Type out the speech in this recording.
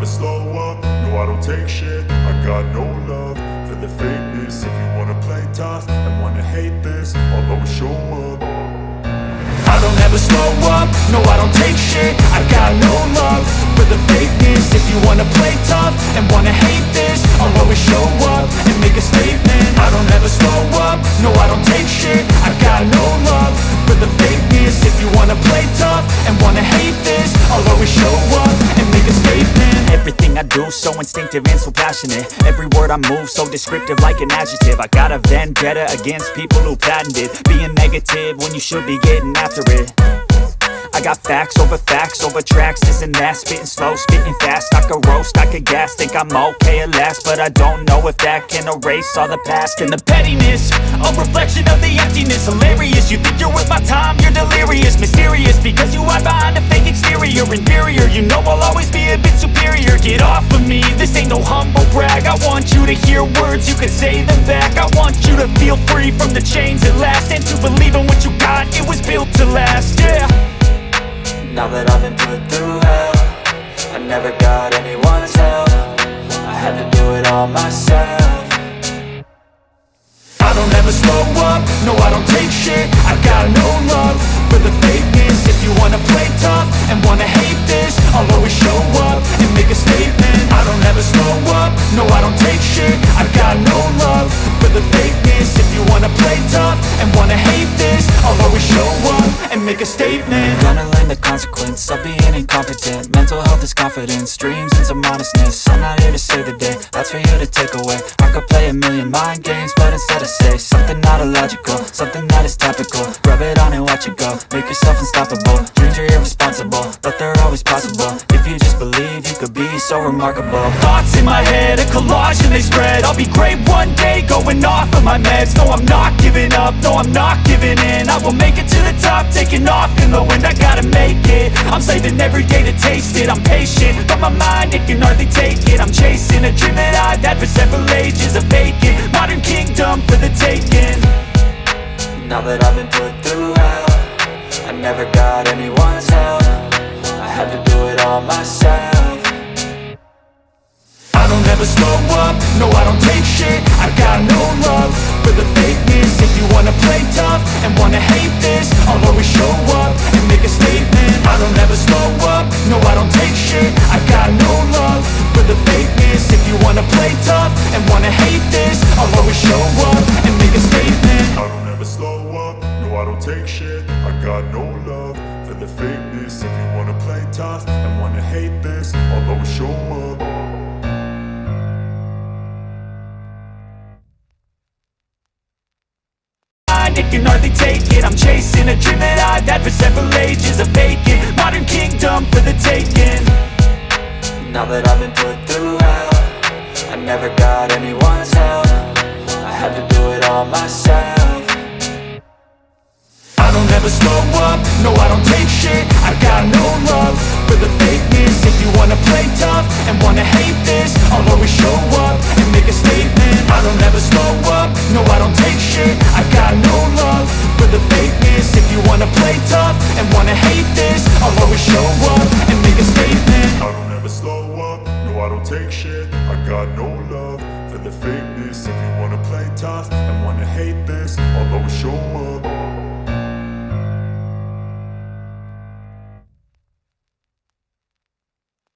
slow up, no I don't take shit. I got no love for the fakeness. If you wanna play tough and wanna hate this, I'll always show up. I don't ever slow up, no I don't take shit. I got no love for the fakeness. If you wanna play tough and wanna hate this, I'll always show up and make a statement. I don't ever slow up, no I don't take shit. I got no love for the fakeness. If you wanna play tough and wanna hate this, I'll always show up and make a statement. Everything I do so instinctive and so passionate. Every word I move so descriptive like an adjective. I got a vendetta against people who patented being negative when you should be getting after it. I got facts over tracks, this and that. Spitting slow, spitting fast. I could roast, I could gas. Think I'm okay at last, but I don't know if that can erase all the past. And the pettiness, a reflection of the emptiness. Hilarious, you think you're worth my time, you're delirious. Mysterious, because you hide behind a fake exterior. Inferior, you know I'll always be a bit superior. Get off of me, this ain't no humble brag. I want you to hear words, you can say them back. I want you to feel free from the chains at last, and to believe in what you got, it was built to last, yeah. Now that I've been put through hell, I never got anyone's help. I had to do it all myself. I don't ever slow up, no I don't take shit. I got no love for the fakeness. If you wanna play tough and wanna hate this, I'll always show up and make a statement. I don't ever slow up, no I don't take shit. I got no love for the fakeness. If you wanna play tough and wanna hate this, I'll always show up and make a statement. Gonna learn the consequence of being incompetent. Mental health is confidence, dreams and some honestness. I'm not here to save the day, that's for you to take away. I could play a million mind games, but instead I say something not illogical, something that is topical. Rub it on and watch it go, make yourself unstoppable. Dreams are irresponsible, but they're always possible. If you just believe, you could be so remarkable. Thoughts in my head, a collage and they spread. I'll be great one day, going off of my meds. No, I'm not giving up, no, I'm not giving in. I will make it to the top, taking off in the wind. I gotta make it, I'm saving every day to taste it. I'm patient, but my mind, it can hardly take it. I'm chasing a dream that I've had for several ages. A vacant, modern kingdom for the taking. Now that I've been put through hell, I never got anyone's help. I had to do it all myself. I don't ever slow up, no I don't take shit. I got no love for the fakeness. If you wanna play tough and wanna hate this, I'll always show up and make a statement. I don't ever slow up, no I don't take shit. I got no love for the fakeness. If you wanna play tough and wanna hate this, I'll always show up and make a statement. I don't ever slow up, no I don't take shit. I got no love for the fakeness. If you wanna play tough and wanna hate this, I'll always show up. It can hardly take it. I'm chasing a dream that I've had for several ages. A vacant, modern kingdom for the taking. Now that I've been put through hell, I never got anyone's help. I had to do it all myself. I don't ever slow up, no I don't take shit. I got no love for the fakeness. If you wanna play tough and wanna hate this, I'll always show up and make a statement. I don't ever slow up, no I don't take shit. I got no love for the fakeness. If you wanna play tough and wanna hate this, I'll always show up and make a statement. I don't ever slow up, no I don't take shit. I got no love for the fakeness. If you wanna play tough and wanna hate this, I'll always show up.